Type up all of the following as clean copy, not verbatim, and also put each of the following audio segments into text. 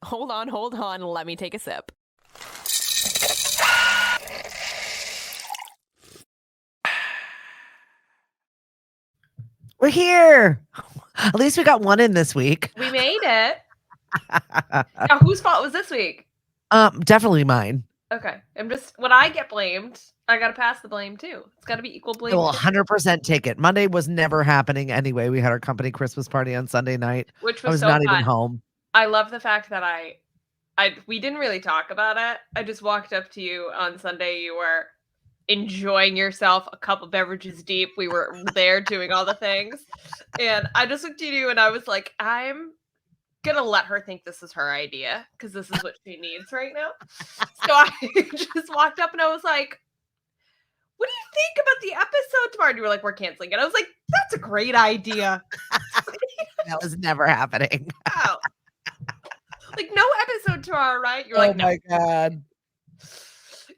Hold on. Let me take a sip. We're here. At least we got one in this week. We made it. Now, whose fault was this week? Definitely mine. Okay. When I get blamed, I gotta pass the blame too. It's gotta be equal blame. I will 100% take it. Monday was never happening anyway. We had our company Christmas party on Sunday night. Which was I was so not fun. even home. I love the fact that we didn't really talk about it. I just walked up to you on Sunday. You were enjoying yourself, a couple beverages deep. We were there doing all the things. And I just looked at you and I was like, I'm gonna let her think this is her idea because this is what she needs right now. So I just walked up and I was like, what do you think about the episode tomorrow? And you were like, we're canceling it. I was like, that's a great idea. That was never happening. Wow. Like, no episode tomorrow, right? You're Oh like, no. my God.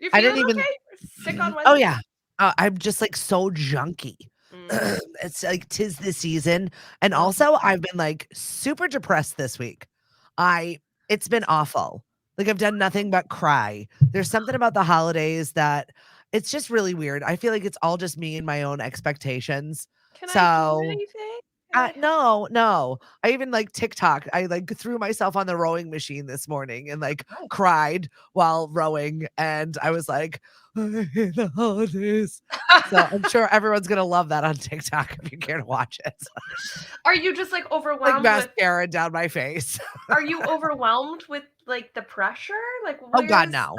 You're I didn't feeling even. okay? Sick on Wednesday? Oh, yeah. I'm just like so junky. Mm. It's like 'tis the season. And also, I've been like super depressed this week. It's been awful. Like, I've done nothing but cry. There's something about the holidays that it's just really weird. I feel like it's all just me and my own expectations. Can I So, do anything? no. I even like TikTok. I like threw myself on the rowing machine this morning and like cried while rowing. And I was like, I hate the holidays. So I'm sure everyone's gonna love that on TikTok if you care to watch it. Are you just like Like overwhelmed with? mascara down my face. Are you overwhelmed with like the pressure? Like, Oh God, where's no.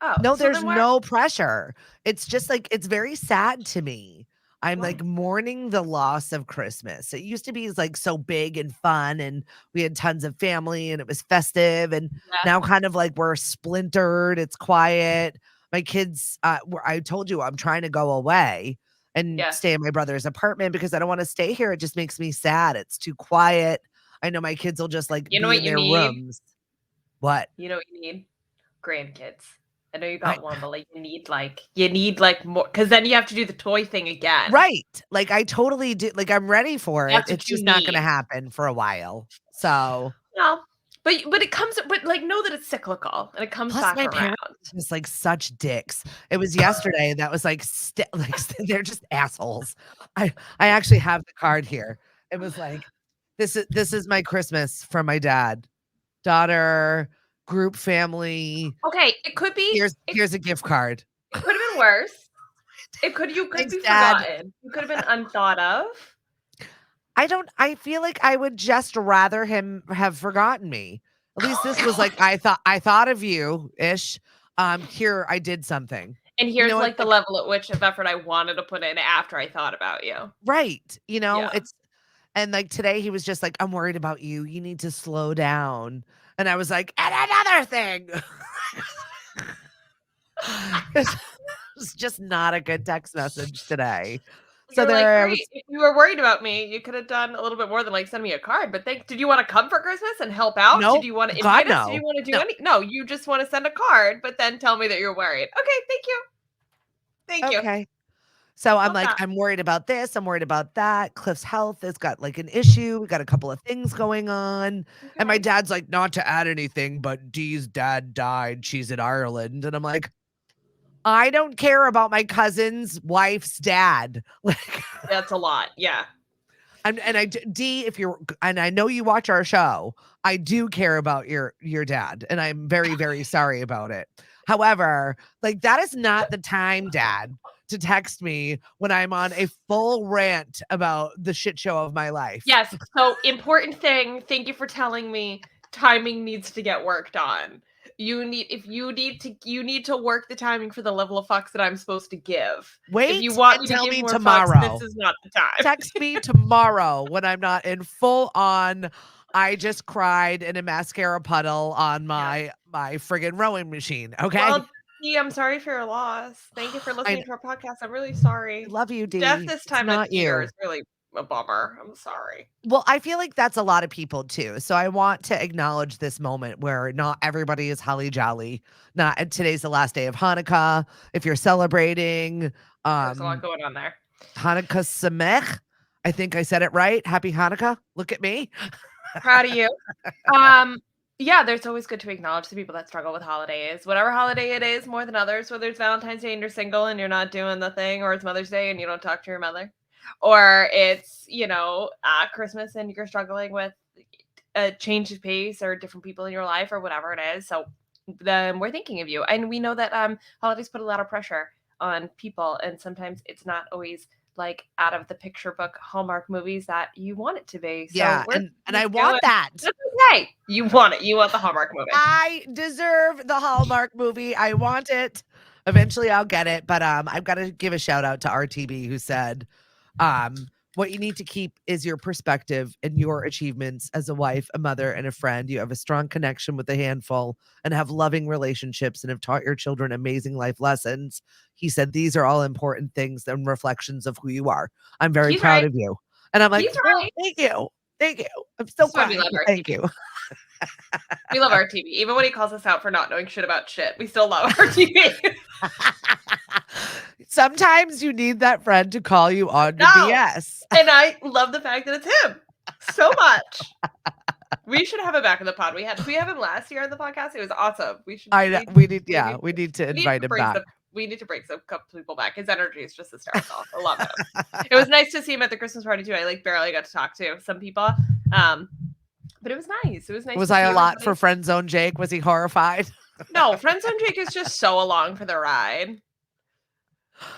Oh, No, so there's then why? no pressure. It's just like it's very sad to me. I'm Why? like mourning the loss of Christmas. It used to be like so big and fun, and we had tons of family, and it was festive. And Yeah. now, kind of like we're splintered. It's quiet. My kids, I told you I'm trying to go away and Yeah. stay in my brother's apartment because I don't want to stay here. It just makes me sad. It's too quiet. I know my kids will just like You know be what in you their need? rooms. What? You know what you need? Grandkids. I know you got one, but like you need like more, because then you have to do the toy thing again. Right. Like I totally do. Like I'm ready for it. That's what It's you just not going to need. happen for a while. So No, but it comes. But like, know that it's cyclical and it comes plus back my around. parents are just like such dicks. It was yesterday that was like they're just assholes. I actually have the card here. It was like this is my Christmas from my dad, daughter, group family. Okay, it could be. Here's a gift card. It could have been worse. You could Thanks, be Dad. forgotten. You could have been unthought of. I feel like I would just rather him have forgotten me. At least this was like I thought of you ish. Here I did something. And here's know what? like the level at which of effort I wanted to put in after I thought about you. Right. You know, Yeah. it's and like today he was just like, I'm worried about you. You need to slow down. And I was like, and another thing. It's just not a good text message today. So You're like, there great. If you were worried about me, you could have done a little bit more than like send me a card. But did you want to come for Christmas and help out? Nope. Did you want to God, invite us? Did you no. want to do No. any? No, you just want to send a card, but then tell me that you're worried. Okay, thank you. Thank you. Okay. So I'm Love like, that. I'm worried about this. I'm worried about that. Cliff's health has got like an issue. We got a couple of things going on. And my Okay. dad's like, not to add anything, but Dee's dad died. She's in Ireland. And I'm like, I don't care about my cousin's wife's dad. Like, That's a lot. Yeah. Dee, if you're, and I know you watch our show, I do care about your dad, and I'm very, very sorry about it. However, like that is not the time, Dad, to text me when I'm on a full rant about the shit show of my life. Yes. So important thing. Thank you for telling me. Timing needs to get worked on. You need to work the timing for the level of fucks that I'm supposed to give. Wait, if you want and me to tell give me more tomorrow. fucks, this is not the time. Text me tomorrow when I'm not in full on. I just cried in a mascara puddle on my friggin' rowing machine. Okay. Well, Dee, I'm sorry for your loss. Thank you for listening to our podcast. I'm really sorry. I love you, Dee. Death this time of year you. is really a bummer. I'm sorry. Well, I feel like that's a lot of people too. So I want to acknowledge this moment where not everybody is holly jolly. Not today's the last day of Hanukkah. If you're celebrating, There's a lot going on there. Hanukkah Samech. I think I said it right. Happy Hanukkah. Look at me. Proud of you. Yeah, there's always good to acknowledge the people that struggle with holidays. Whatever holiday it is, more than others, whether it's Valentine's Day and you're single and you're not doing the thing, or it's Mother's Day and you don't talk to your mother, or it's, Christmas and you're struggling with a change of pace or different people in your life or whatever it is. So then we're thinking of you. And we know that holidays put a lot of pressure on people, and sometimes it's not always like out of the picture book Hallmark movies that you want it to be. So Yeah, we're and I want that. That's okay. You want it. You want the Hallmark movie. I deserve the Hallmark movie. I want it. Eventually I'll get it, but I've got to give a shout out to RTB who said what you need to keep is your perspective and your achievements as a wife, a mother, and a friend. You have a strong connection with a handful and have loving relationships and have taught your children amazing life lessons. He said these are all important things and reflections of who you are. I'm very proud right. of you. And I'm like, He's right. Thank you. Thank you. I'm so That's why we proud. love Thank RTB. you. We love RTB. Even when he calls us out for not knowing shit about shit, we still love RTB. Sometimes you need that friend to call you on your BS. And I love the fact that it's him so much. We should have him back in the pod. We have him last year on the podcast. It was awesome. We need to invite him back. We need to bring some couple people back. His energy is just hysterical. I love him. It was nice to see him at the Christmas party too. I barely got to talk to some people. But it was nice. It was nice. Was I a lot for Friend Zone Jake? Was he horrified? No, Friend Zone Jake is just so along for the ride.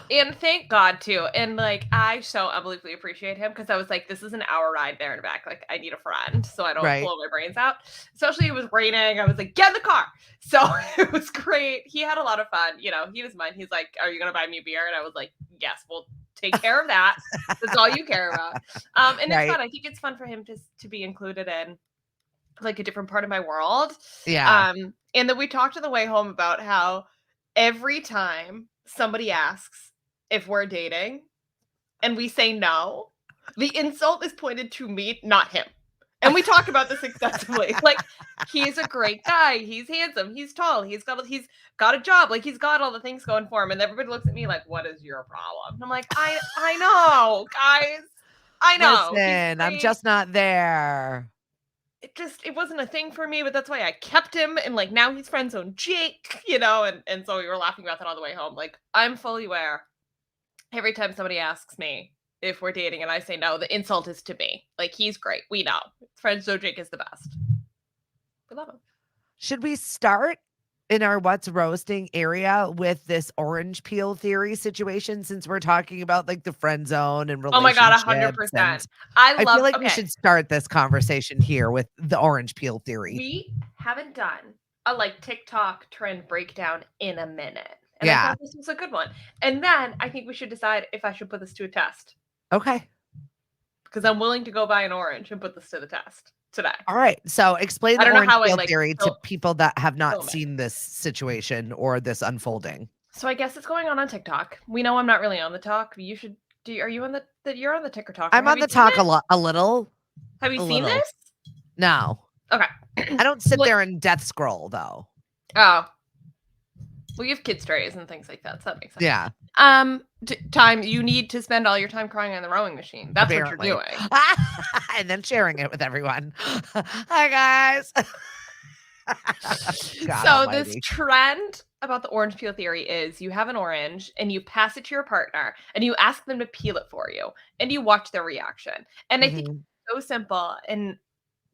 And thank God too. And I so unbelievably appreciate him, because I was like, this is an hour ride there and back. I need a friend so I don't blow my brains out. Especially it was raining. I was like, get in the car. So it was great. He had a lot of fun. He was mine. He's like, are you gonna buy me beer? And I was like, yes, we'll take care of that. That's all you care about. And it's fun. I think it's fun for him to be included in a different part of my world. Yeah. And then we talked on the way home about how every time somebody asks if we're dating and we say no, the insult is pointed to me, not him. And we talk about this extensively. He's a great guy. He's handsome. He's tall. He's got a job. He's got all the things going for him. And everybody looks at me like, what is your problem? And I'm like, I know, guys. I know. Listen, I'm just not there. It wasn't a thing for me, but that's why I kept him. And now he's friend zone Jake, and so we were laughing about that on the way home. I'm fully aware every time somebody asks me if we're dating and I say no, the insult is to me. He's great. We know. Friend zone Jake is the best. We love him. Should we start in our what's roasting area with this orange peel theory situation, since we're talking about the friend zone and relationships? Oh my God, 100%. I feel like we should start this conversation here with the orange peel theory. We haven't done a TikTok trend breakdown in a minute. And I thought this was a good one. And then I think we should decide if I should put this to a test. Okay. Because I'm willing to go buy an orange and put this to the test today. All right. So explain the orange peel theory to people that have not seen this situation or this unfolding. So I guess it's going on TikTok. We know I'm not really on the talk. You should are you on the you're on the TikTok? I'm on the talk a little. Have you seen this? No. Okay. I don't sit there and death scroll though. Oh. Well, you have kid strays and things like that, so that makes sense. Yeah. Time you need to spend all your time crying on the rowing machine. That's Apparently. What you're doing. And then sharing it with everyone. Hi, guys. So almighty. This trend about the orange peel theory is you have an orange and you pass it to your partner and you ask them to peel it for you and you watch their reaction. And I think it's so simple. And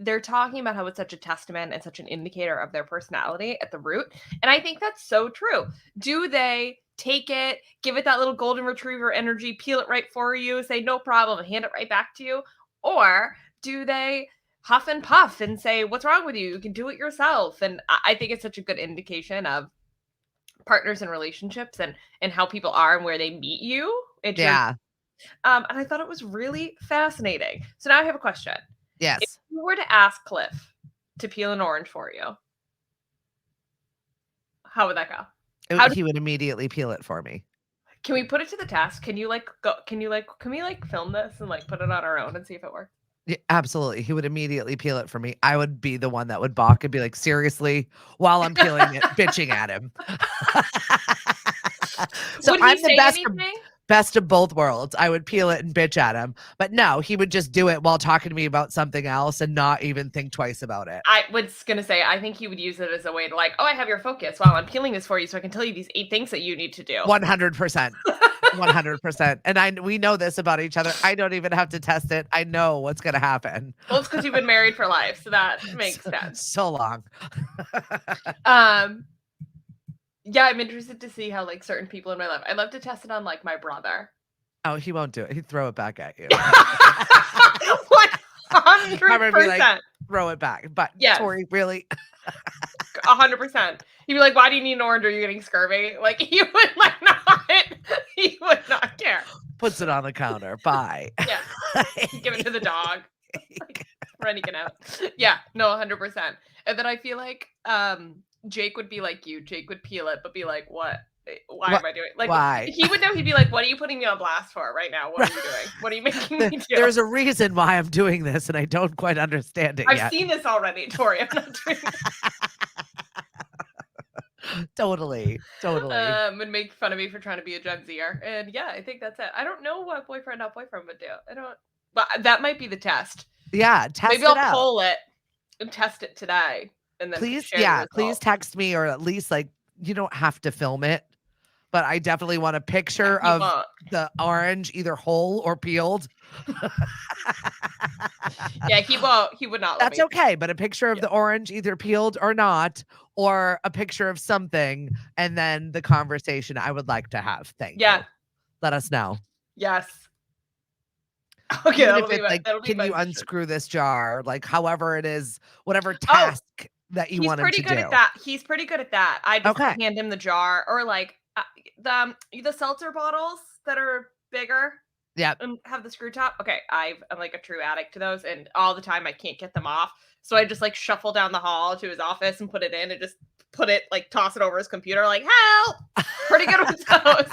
they're talking about how it's such a testament and such an indicator of their personality at the root. And I think that's so true. Do they take it, give it that little golden retriever energy, peel it right for you, say no problem, and hand it right back to you? Or do they huff and puff and say, what's wrong with you? You can do it yourself. And I think it's such a good indication of partners and relationships and how people are and where they meet you. And I thought it was really fascinating. So now I have a question. Yes. If you were to ask Cliff to peel an orange for you, how would that go? He would immediately peel it for me. Can we put it to the test? Can we film this and put it on our own and see if it works? Yeah, absolutely. He would immediately peel it for me. I would be the one that would balk and be like, seriously, while I'm peeling it, bitching at him. So would he say anything? best of both worlds. I would peel it and bitch at him. But no, he would just do it while talking to me about something else and not even think twice about it. I was going to say, I think he would use it as a way to like, oh, I have your focus while I'm peeling this for you so I can tell you these 8 things that you need to do. 100%. 100%. And we know this about each other. I don't even have to test it. I know what's going to happen. Well, it's because you've been married for life. So that makes sense. So long. Yeah, I'm interested to see how like certain people in my life. I'd love to test it on like my brother. Oh, he won't do it. He'd throw it back at you. 100%. Throw it back. But yes. Tori, really? 100%. He'd be like, why do you need an orange? Are you getting scurvy? Like he would like not. He would not care. Puts it on the counter. Bye. Yeah. Give it to the dog. Like, running it out. Yeah. No, 100%. And then I feel like Jake would be like you. Jake would peel it, but be like, what? Why am I doing? Like, why? He would know. He'd be like, what are you putting me on blast for right now? What are you doing? What are you making me do? There's a reason why I'm doing this, and I don't quite understand it yet. I've seen this already, Tori. I'm not doing this. Totally. And make fun of me for trying to be a Gen Zer. And yeah, I think that's it. I don't know what boyfriend, not boyfriend would do. But that might be the test. Yeah, test Maybe it I'll out. Pull it and test it today. And then please please text me, or at least like you don't have to film it, but I definitely want a picture of the orange, either whole or peeled. Yeah, he would not. That's okay, but a picture of the orange, either peeled or not, or a picture of something, and then the conversation I would like to have. Thank you. Let us know. Yes. Okay, can you unscrew this jar? Like, however it is, whatever task that you want him to do. He's pretty good at that. He's pretty good at that. I just hand him the jar, or like the seltzer bottles that are bigger. Yeah. And have the screw top. Okay, I'm like a true addict to those, and all the time I can't get them off. So I just like shuffle down the hall to his office and put it in, and just put it like toss it over his computer, like help. Pretty good with those.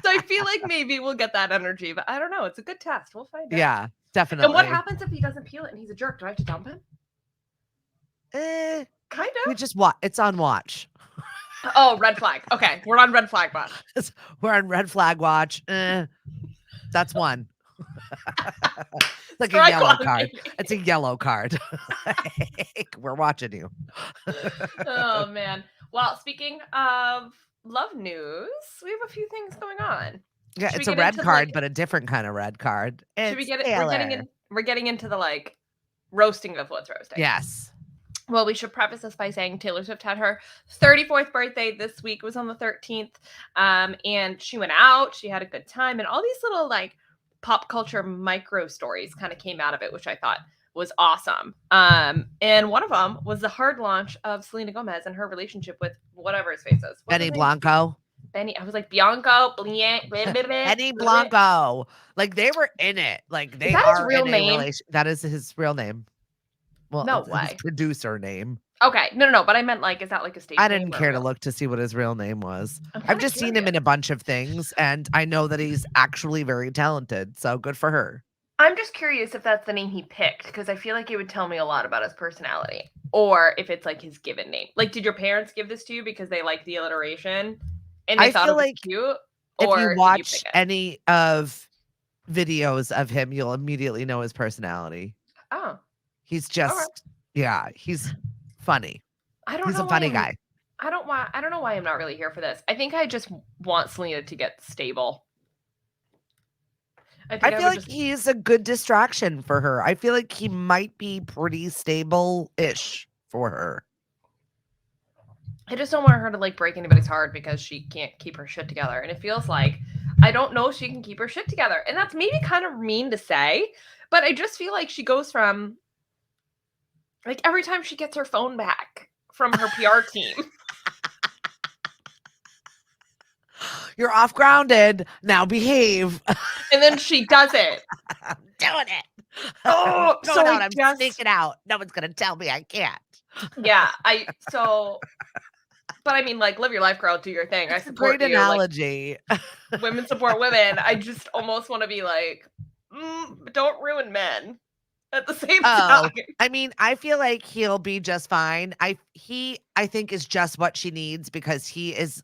So I feel like maybe we'll get that energy, but I don't know. It's a good test. We'll find out. Yeah, definitely. And what happens if he doesn't peel it and he's a jerk? Do I have to dump him? Kind of. We just it's on watch. Oh, red flag. Okay, we're on red flag watch. We're on red flag watch. That's one. Like a yellow card. It's a yellow card. We're watching you. Oh man. Well, speaking of love news, we have a few things going on. Yeah, it's a red card, but a different kind of red card. Should we get it? We're getting into the like roasting of what's roasting. Yes. Well, we should preface this by saying Taylor Swift had her 34th birthday this week. It was on the 13th. And she went out. She had a good time. And all these little like pop culture micro stories kind of came out of it, which I thought was awesome. And one of them was the hard launch of Selena Gomez and her relationship with whatever his face is. Benny Blanco. I was like, Bianco, Benny Blanco. Like they were in it. Like they are his real name. That is his real name. Well, no way. His producer name. Okay. No. But I meant like, is that like a stage name? I didn't care to look to see what his real name was. I've just seen him in a bunch of things, and I know that he's actually very talented. So good for her. I'm just curious if that's the name he picked, because I feel like it would tell me a lot about his personality, or if it's like his given name. Like, did your parents give this to you because they like the alliteration and they thought it was cute? If you watch any of videos of him, you'll immediately know his personality. Oh. He's just, he's funny. He's a funny guy. I don't know why I'm not really here for this. I think I just want Selena to get stable. I feel like he's a good distraction for her. I feel like he might be pretty stable-ish for her. I just don't want her to like break anybody's heart because she can't keep her shit together. And it feels like I don't know if she can keep her shit together. And that's maybe kind of mean to say, but I just feel like she goes from like every time she gets her phone back from her PR team. You're off grounded. Now behave. And then she does it. I'm doing it. Oh, so I'm sneaking out. No one's going to tell me I can't. Yeah. But I mean, like, live your life, girl. Do your thing. I support great analogy. Like, women support women. I just almost want to be like, don't ruin men. At the same time. I mean, I feel like he'll be just fine. I think is just what she needs, because he is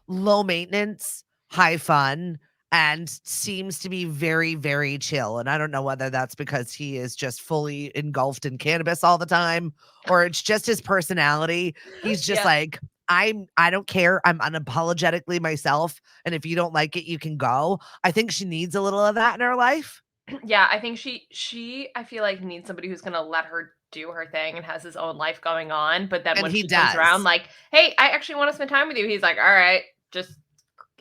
low maintenance, high fun, and seems to be very, very chill. And I don't know whether that's because he is just fully engulfed in cannabis all the time, or it's just his personality. He's just Yeah. like, I don't care. I'm unapologetically myself. And if you don't like it, you can go. I think she needs a little of that in her life. Yeah, I think she I feel like needs somebody who's gonna let her do her thing and has his own life going on. But then And when he she comes around, does. like, hey, I actually want to spend time with you, he's like, all right, just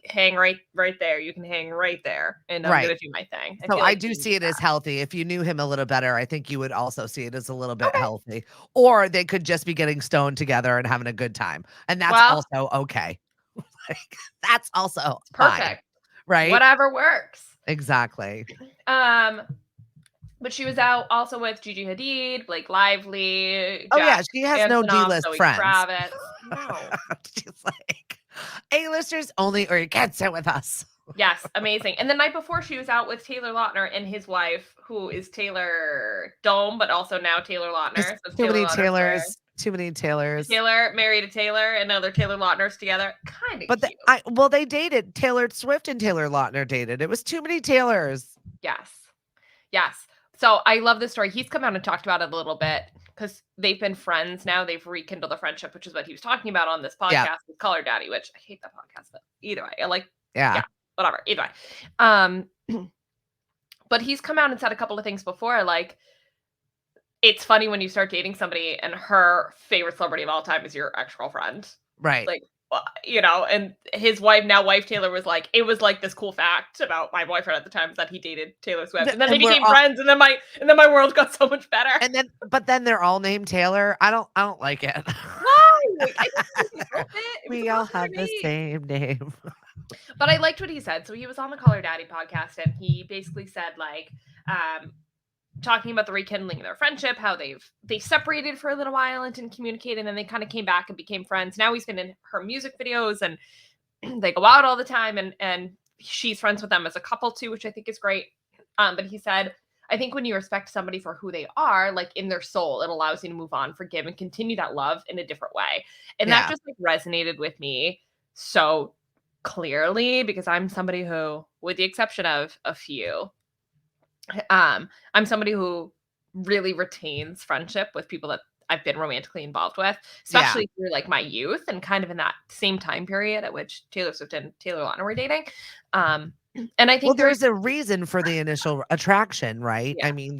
hang right there. You can hang right there, and I'm Right. gonna do my thing. I So feel I like do he see needs it as that. healthy. If you knew him a little better, I think you would also see it as a little bit Okay. healthy. Or they could just be getting stoned together and having a good time. And that's Well, also okay. Like, that's also fine. perfect. Right? Whatever works. Exactly. Um, but she was out also with Gigi Hadid, Blake Lively, Oh, yeah, Jack she has no Antonoff, D-list Zoe friends. Kravitz. No. She's like, A-listers only, or you can't sit with us. Yes, amazing. And the night before, she was out with Taylor Lautner and his wife, who is Taylor Dome, but also now Taylor Lautner. Just So it's too Taylor many Lautner Flair. Taylors. Too many Taylors. Taylor married a Taylor, and now they're Taylor Lautners together. Kind of But cute. well, they dated. Taylor Swift and Taylor Lautner dated. It was too many Taylors. Yes. Yes. So I love this story. He's come out and talked about it a little bit because they've been friends now. They've rekindled a friendship, which is what he was talking about on this Yeah. podcast with Color Daddy, which I hate that podcast, but either way, I like, Yeah. whatever. Either way. But he's come out and said a couple of things before, like, it's funny when you start dating somebody and her favorite celebrity of all time is your ex-girlfriend. Right. Like, and his wife, now wife Taylor, was like, it was like this cool fact about my boyfriend at the time is that he dated Taylor Swift. And then they And we're became all- friends, and then my world got so much better. but then they're all named Taylor. I don't like it. Why? Like, I just it was We a all lot for have the me. same name. But I liked what he said. So he was on the Color Daddy podcast, and he basically said, like, talking about the rekindling of their friendship, how they separated for a little while and didn't communicate, and then they kind of came back and became friends. Now he's been in her music videos, and they go out all the time, and she's friends with them as a couple too, which I think is great. But he said, I think when you respect somebody for who they are, like in their soul, it allows you to move on, forgive, and continue that love in a different way. And that just like resonated with me so clearly, because I'm somebody who, with the exception of a few, I'm somebody who really retains friendship with people that I've been romantically involved with, especially through like my youth and kind of in that same time period at which Taylor Swift and Taylor Lautner were dating. And I think there's a reason for the initial attraction, right? Yeah. I mean,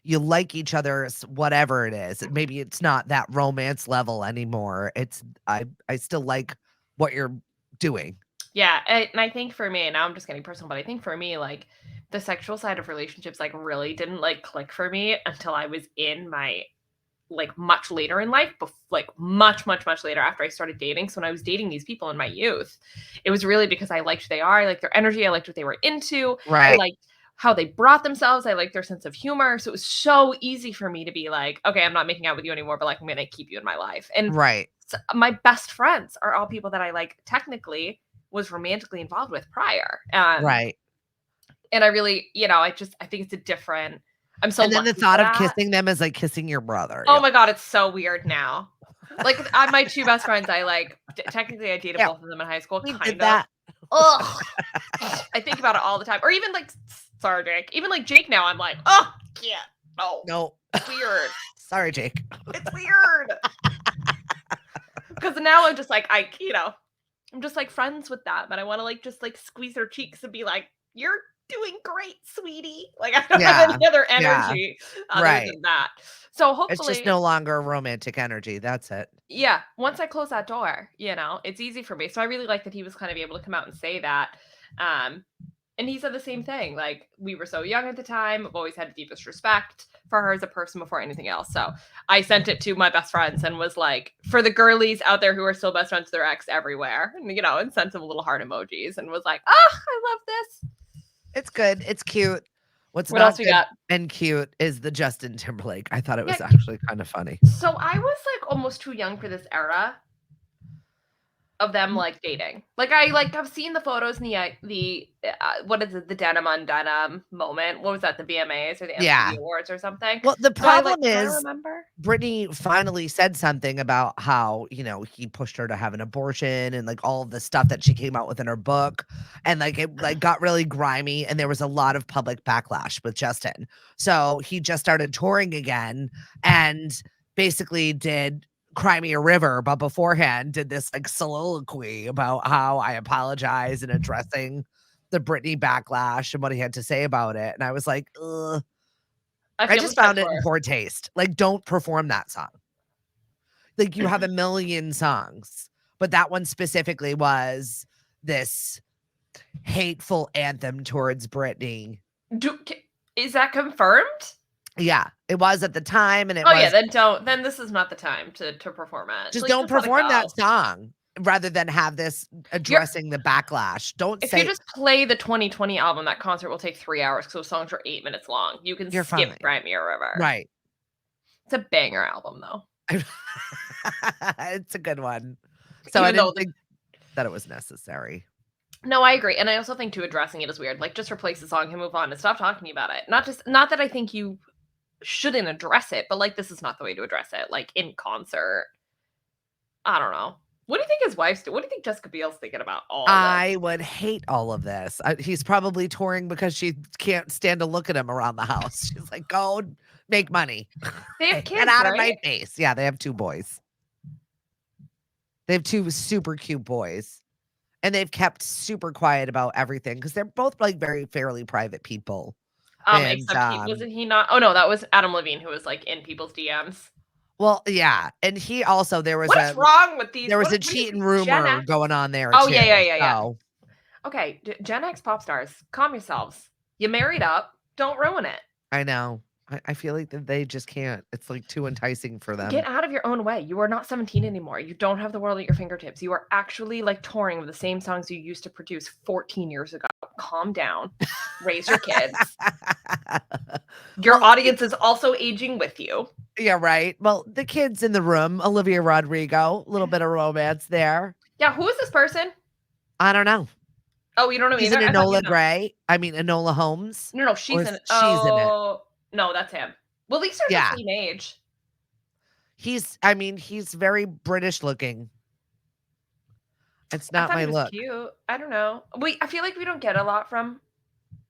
you like each other's whatever it is. Maybe it's not that romance level anymore. It's I still like what you're doing. Yeah, and I think for me, and now I'm just getting personal, but I think for me, like the sexual side of relationships, like really didn't like click for me until I was in my like much later in life, like much later after I started dating. So when I was dating these people in my youth, it was really because I liked who they are, I liked their energy, I liked what they were into, Right. I liked how they brought themselves, I liked their sense of humor. So it was so easy for me to be like, okay, I'm not making out with you anymore, but like I'm gonna keep you in my life. And Right. so my best friends are all people that I like technically was romantically involved with prior. Right. And I really, I think it's a different. I'm so. And then the lucky thought for of that. kissing them is like kissing your brother. Oh my god, it's so weird now. Like my two best friends, I like technically I dated both of them in high school. We Kind did of. that. Ugh. I think about it all the time. Or even like, sorry, Jake. Even like Jake now, I'm like, oh, can't. No. It's weird. Sorry, Jake. It's weird. Because now I'm just like, I'm just like friends with them, and I want to like just like squeeze their cheeks and be like, "You're doing great, sweetie." Like I don't have any other energy other than that. So hopefully, it's just no longer romantic energy. That's it. Yeah. Once I close that door, it's easy for me. So I really like that he was kind of able to come out and say that. And he said the same thing. Like, we were so young at the time. I've always had the deepest respect for her as a person before anything else. So I sent it to my best friends and was like, for the girlies out there who are still best friends with their ex everywhere, and sent them little heart emojis and was like, oh, I love this. It's good. It's cute. What else we got? And cute is the Justin Timberlake. I thought it was actually kind of funny. So I was like almost too young for this era of them like dating. Like I've seen the photos in the what is it, the denim on denim moment. What was that, the VMAs or the MTV Awards or something? Well, the So I problem is remember Brittany finally said something about how, he pushed her to have an abortion and like all of the stuff that she came out with in her book. And like it like got really grimy and there was a lot of public backlash with Justin. So he just started touring again and basically did Cry Me a River, but beforehand did this like soliloquy about how I apologize and addressing the Britney backlash and what he had to say about it. And I was like, ugh. I just found it in poor taste. Like, don't perform that song. Like, you have a million songs, but that one specifically was this hateful anthem towards Britney. Is that confirmed? Yeah, it was at the time, and it was. Oh yeah, then this is not the time to perform it. Just don't perform that song rather than have this addressing the backlash. If you just play the 2020 album, that concert will take 3 hours because those songs are 8 minutes long. You can skip Cry Me a River. Right. It's a banger album, though. It's a good one. So I didn't think that it was necessary. No, I agree. And I also think, too, addressing it is weird. Like, just replace the song and move on and stop talking about it. Not that I think you shouldn't address it, but, like, this is not the way to address it. Like, in concert. I don't know. What do you think his wife's doing? What do you think Jessica Biel's thinking about all of this? I would hate all of this. He's probably touring because she can't stand to look at him around the house. She's like, go make money. They have kids, Get out of my face. Yeah, they have 2 boys. They have 2 super cute boys. And they've kept super quiet about everything because they're both like fairly private people. Except wasn't he not? Oh no, that was Adam Levine who was like in people's DMs. Well, yeah, and he also what's wrong with these? There was a cheating rumor going on there. Oh too, yeah. Okay, Gen X pop stars, calm yourselves. You married up, don't ruin it. I know. I feel like that they just can't. It's like too enticing for them. Get out of your own way. You are not 17 anymore. You don't have the world at your fingertips. You are actually like touring with the same songs you used to produce 14 years ago. Calm down. Raise your kids. Your audience is also aging with you. Yeah, right. Well, the kids in the room, Olivia Rodrigo, a little bit of romance there. Yeah, who is this person? I don't know. Oh, you don't know either? Enola Gray. I mean, Enola Holmes. No, she's in it. She's in it. No, that's him. Well, at least they're the same age. He's very British looking. It's not my look. Cute. I don't know. I feel like we don't get a lot from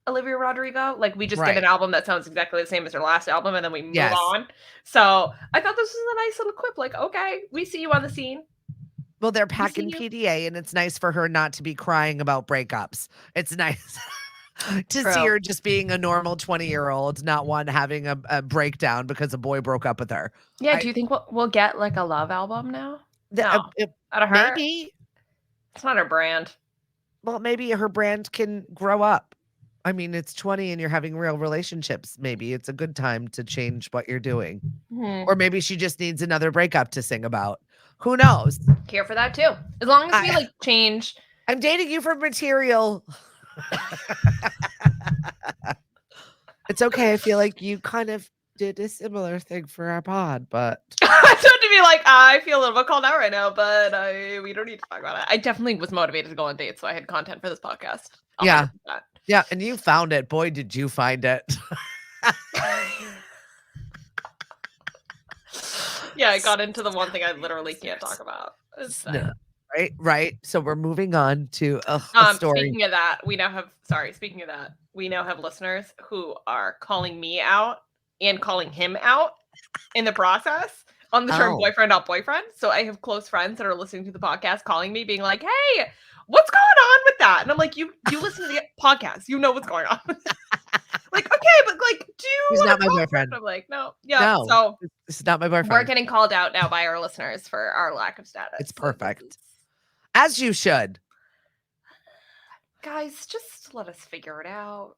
Olivia Rodrigo. Like, we just get an album that sounds exactly the same as her last album, and then we move on. So I thought this was a nice little quip. Like, okay, we see you on the scene. Well, they're packing PDA, and it's nice for her not to be crying about breakups. It's nice to see her just being a normal 20-year-old, not one having a breakdown because a boy broke up with her. Yeah, do you think we'll get like a love album now? No, out of her? Maybe. It's not her brand. Well, maybe her brand can grow up. I mean, it's 20 and you're having real relationships. Maybe it's a good time to change what you're doing. Mm-hmm. Or maybe she just needs another breakup to sing about. Who knows? Care for that too. As long as we change. I'm dating you for material. It's okay. I feel like you kind of did a similar thing for our pod, but I told to be like, I feel a little bit called out right now, but we don't need to talk about it. I definitely was motivated to go on dates, so I had content for this podcast. Yeah, and you found it. Boy, did you find it. Yeah, I got into the one thing I literally can't talk about. Right. So we're moving on to a story. Speaking of that, we now have listeners who are calling me out and calling him out in the process on the term boyfriend, not boyfriend. So I have close friends that are listening to the podcast calling me being like, hey, what's going on with that? And I'm like, you listen to the podcast. You know what's going on with that. Like, okay, but like, he's not my boyfriend. I'm like, no. Yeah. No, so this is not my boyfriend. We're getting called out now by our listeners for our lack of status. It's perfect. As you should. Guys, just let us figure it out.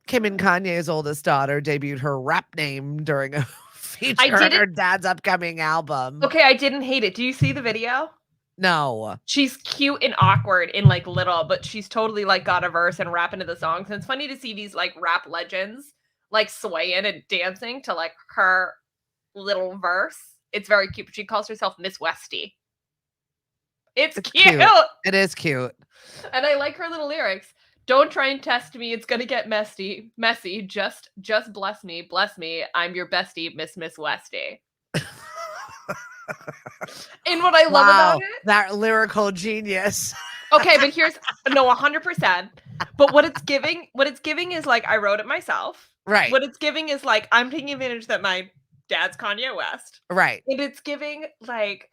Kim and Kanye's oldest daughter debuted her rap name during a feature on her dad's upcoming album. Okay, I didn't hate it. Do you see the video? No. She's cute and awkward and like little, but she's totally like got a verse and rap into the songs. And it's funny to see these like rap legends like swaying and dancing to like her little verse. It's very cute. But she calls herself Miss Westy. It's cute. It is cute. And I like her little lyrics. Don't try and test me. It's gonna get messy. Just bless me. Bless me. I'm your bestie, Miss Westy. And what I love about it, that lyrical genius. Okay, but here's 100%. But what it's giving is like I wrote it myself. Right. What it's giving is like I'm taking advantage that my dad's Kanye West. Right. And it's giving like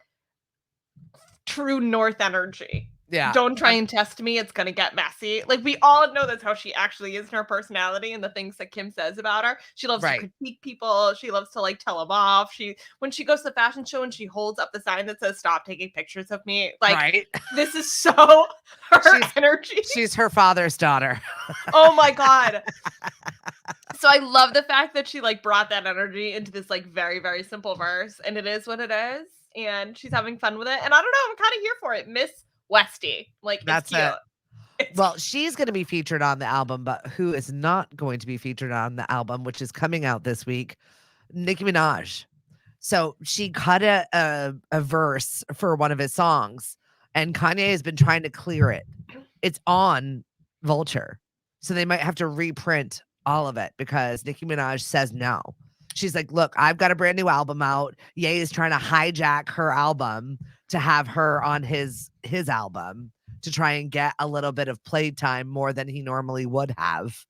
true North energy. Yeah. Don't try and test me. It's gonna get messy. Like we all know that's how she actually is in her personality and the things that Kim says about her. She loves to critique people. She loves to like tell them off. When she goes to the fashion show and she holds up the sign that says "Stop taking pictures of me." Like this is so her energy. She's her father's daughter. Oh my God. So I love the fact that she like brought that energy into this like very, very simple verse, and it is what it is, and she's having fun with it. And I don't know, I'm kind of here for it. Miss Westy. Like, that's it's cute. Well, she's going to be featured on the album, but who is not going to be featured on the album, which is coming out this week? Nicki Minaj. So she cut a verse for one of his songs, and Kanye has been trying to clear it. It's on Vulture. So they might have to reprint all of it because Nicki Minaj says no. She's like, look, I've got a brand new album out. Ye is trying to hijack her album to have her on his album to try and get a little bit of playtime more than he normally would have.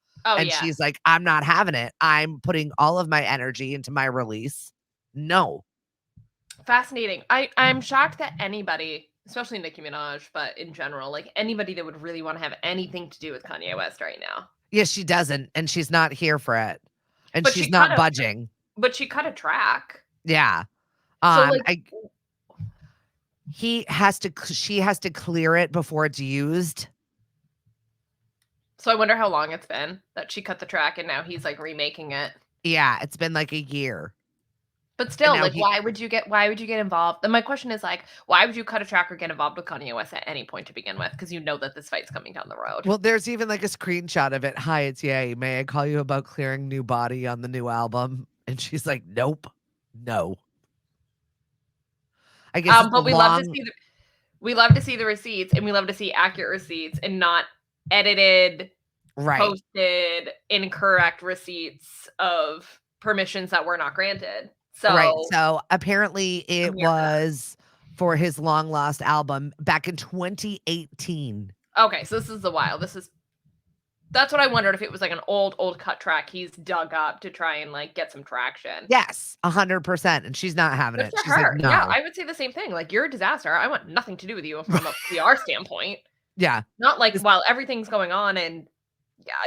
She's like, I'm not having it. I'm putting all of my energy into my release. No. Fascinating. I'm shocked that anybody, especially Nicki Minaj, but in general, like anybody that would really want to have anything to do with Kanye West right now. Yes, she doesn't. And she's not here for it. And she's not budging. But she cut a track. Yeah. So she has to clear it before it's used. So I wonder how long it's been that she cut the track and now he's like remaking it. Yeah, it's been like a year. But still, like, why would you get involved? And my question is like, why would you cut a track or get involved with Kanye West at any point to begin with? Because you know that this fight's coming down the road. Well, there's even like a screenshot of it. Hi, it's Ye. May I call you about clearing new body on the new album? And she's like, nope, no. I guess but we love to see the receipts, and we love to see accurate receipts and not edited, posted, incorrect receipts of permissions that were not granted. So apparently it was for his long lost album back in 2018. Okay, so this is a while. That's what I wondered, if it was like an old cut track he's dug up to try and like get some traction. Yes, 100%. And she's not having it. She's her. Like, no. Yeah, I would say the same thing. Like, you're a disaster. I want nothing to do with you from a PR standpoint. Yeah. Not like while everything's going on and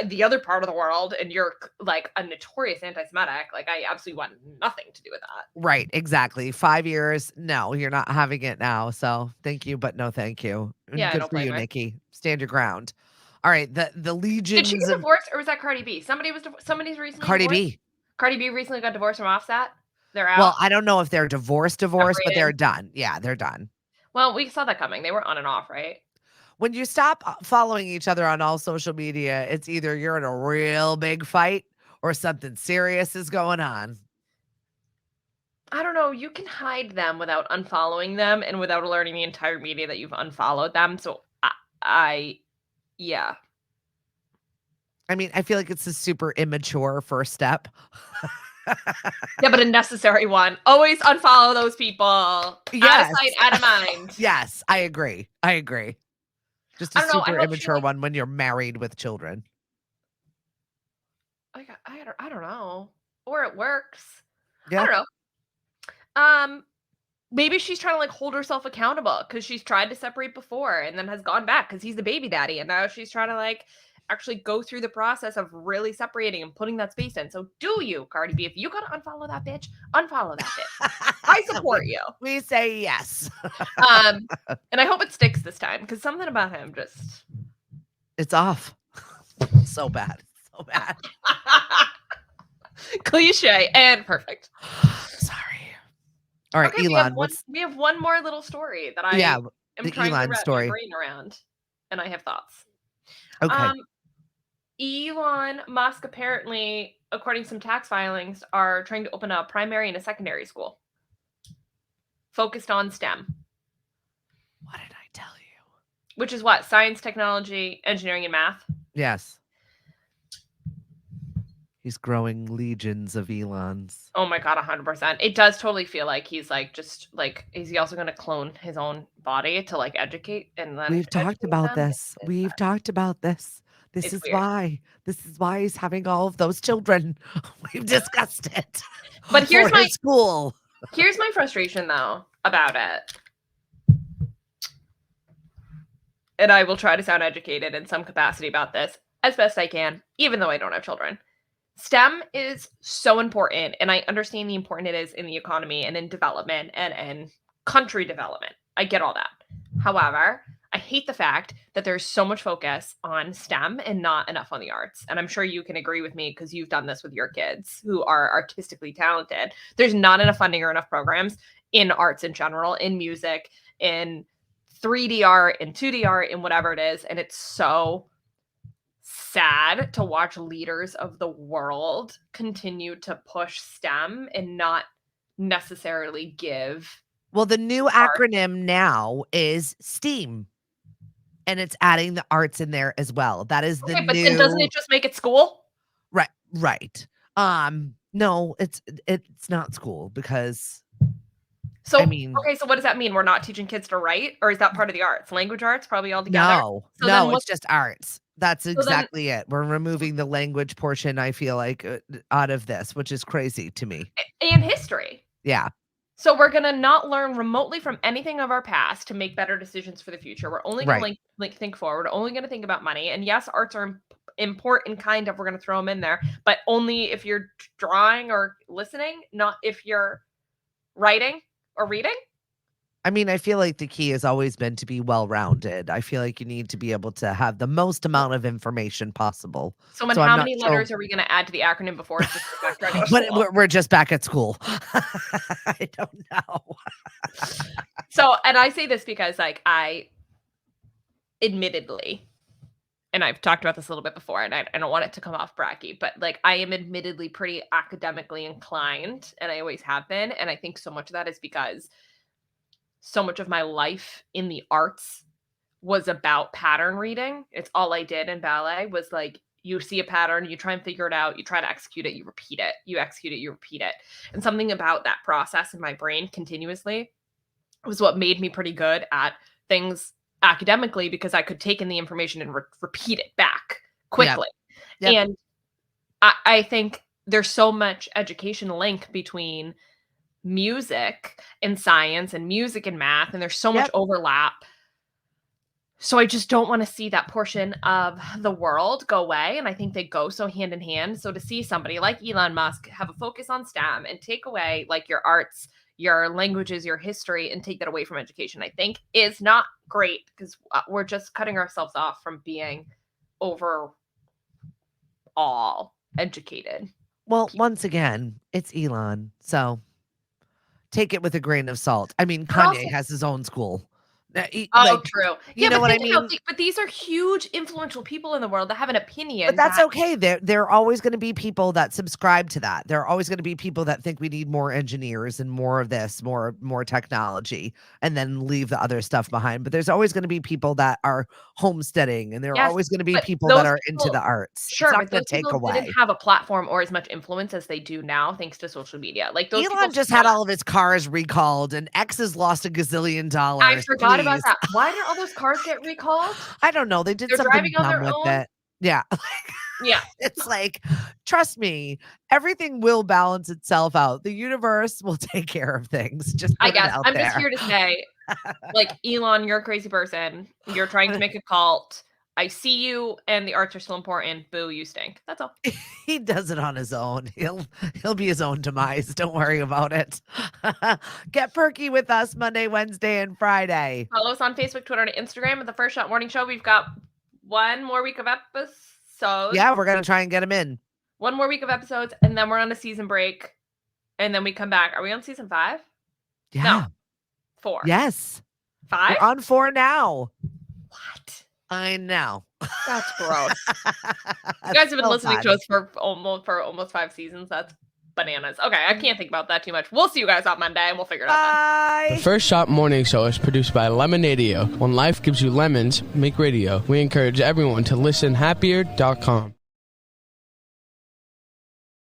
the other part of the world and you're like a notorious anti-Semitic, like I absolutely want nothing to do with that. Right, exactly. 5 years. No, you're not having it now. So thank you, but no thank you. Yeah, good for you, Nikki. Stand your ground. All right, the legions. Did she get divorced, or was that Cardi B? Somebody's recently Cardi divorced? B. Cardi B recently got divorced from Offset. They're out. Well, I don't know if they're divorced, but they're done. Yeah, they're done. Well, we saw that coming. They were on and off, right? When you stop following each other on all social media, it's either you're in a real big fight or something serious is going on. I don't know. You can hide them without unfollowing them and without alerting the entire media that you've unfollowed them. So yeah. I mean, I feel like it's a super immature first step. Yeah, but a necessary one. Always unfollow those people. Yes. Out of sight, out of mind. Yes, I agree. Just a super immature one when you're married with children. I don't know. Or it works. Yeah. I don't know. Maybe she's trying to like hold herself accountable because she's tried to separate before and then has gone back because he's the baby daddy, and now she's trying to like actually go through the process of really separating and putting that space in. So do you, Cardi B? If you gotta unfollow that bitch, unfollow that bitch. I support you. We say yes. And I hope it sticks this time because something about him just it's off. So bad. Cliche and perfect. Sorry. All right, okay, Elon. We have one more little story that I am trying to wrap my brain around, and I have thoughts. Okay. Elon Musk apparently, according to some tax filings, are trying to open a primary and a secondary school focused on STEM. What did I tell Which is what? Science, technology, engineering, and math? Yes. He's growing legions of Elons. Oh my god, 100%. It does totally feel like he's like just like is he also going to clone his own body to like educate and then We've talked educate about them? this. We've talked about this. This It's is weird. why. This is why he's having all of those children. We've discussed it. But for his school. Here's my frustration though about it. And I will try to sound educated in some capacity about this as best I can, even though I don't have children. STEM is so important, and I understand the important it is in the economy and in development and in country development. I get all that. However, I hate the fact that there's so much focus on STEM and not enough on the arts. And I'm sure you can agree with me because you've done this with your kids who are artistically talented. There's not enough funding or enough programs in arts in general, in music, in 3D art, in 2D art, in whatever it is. And it's so sad to watch leaders of the world continue to push STEM and not necessarily give. Well, the new acronym now is STEAM. And it's adding the arts in there as well. That is the Okay, new. but then doesn't it just make it school? Right. No, it's not school because So I mean, okay, so what does that mean? We're not teaching kids to write, or is that part of the arts? Language arts, probably all together. no, So then it's just arts. That's then- exactly it. We're removing the language portion, I feel like, out of this, which is crazy to me. And history. Yeah. So we're gonna not learn remotely from anything of our past to make better decisions for the future. We're only gonna think forward. We're only gonna think about money. And yes, arts are important, kind of. We're gonna throw them in there, but only if you're drawing or listening, not if you're writing or reading. I mean, I feel like the key has always been to be well-rounded. I feel like you need to be able to have the most amount of information possible. So how many letters are we going to add to the acronym before it's just back to But we're just back at school. I don't know. So, and I say this because like I admittedly, and I've talked about this a little bit before, and I don't want it to come off bracky, but like I am admittedly pretty academically inclined, and I always have been. And I think so much of that is because so much of my life in the arts was about pattern reading. It's all I did in ballet was like, you see a pattern, you try and figure it out, you try to execute it, you repeat it, you execute it, you repeat it. And something about that process in my brain continuously was what made me pretty good at things academically, because I could take in the information and repeat it back quickly. Yep. And I think there's so much education link between music and science and music and math, and there's so much overlap. So I just don't want to see that portion of the world go away, and I think they go so hand in hand. So to see somebody like Elon Musk have a focus on STEM and take away like your arts, your languages, your history, and take that away from education, I think is not great, because we're just cutting ourselves off from being overall educated. Well, once again, it's Elon, so take it with a grain of salt. I mean, Kanye has his own school. True. You know what I mean? But these are huge, influential people in the world that have an opinion. But that's okay. There are always going to be people that subscribe to that. There are always going to be people that think we need more engineers and more of this, more technology, and then leave the other stuff behind. But there's always going to be people that are homesteading, and there are always going to be people that are into the arts. Sure, it's but those people didn't have a platform or as much influence as they do now, thanks to social media. Like those Elon just had all of his cars recalled, and X has lost $1 gazillion. I forgot about that. Why did all those cars get recalled? I don't know. They're something dumb with it. Yeah. Yeah. It's like, trust me, everything will balance itself out. The universe will take care of things. Just I'm just here to say, like, Elon, you're a crazy person. You're trying to make a cult. I see you, and the arts are still important. Boo, you stink. That's all. He does it on his own. He'll be his own demise. Don't worry about it. Get perky with us Monday, Wednesday, and Friday. Follow us on Facebook, Twitter, and Instagram at the First Shot Morning Show. We've got one more week of episodes. Yeah, we're gonna try and get them in. One more week of episodes, and then we're on a season break, and then we come back. Are we on season 5? Yeah. No. 4. Yes. 5? We're on 4 now. What? I know. That's gross. You guys have been listening to us for almost 5 seasons. That's bananas. Okay, I can't think about that too much. We'll see you guys on Monday, and we'll figure it out Bye. The First Shot Morning Show is produced by Lemonadio. When life gives you lemons, make radio. We encourage everyone to listen happier.com.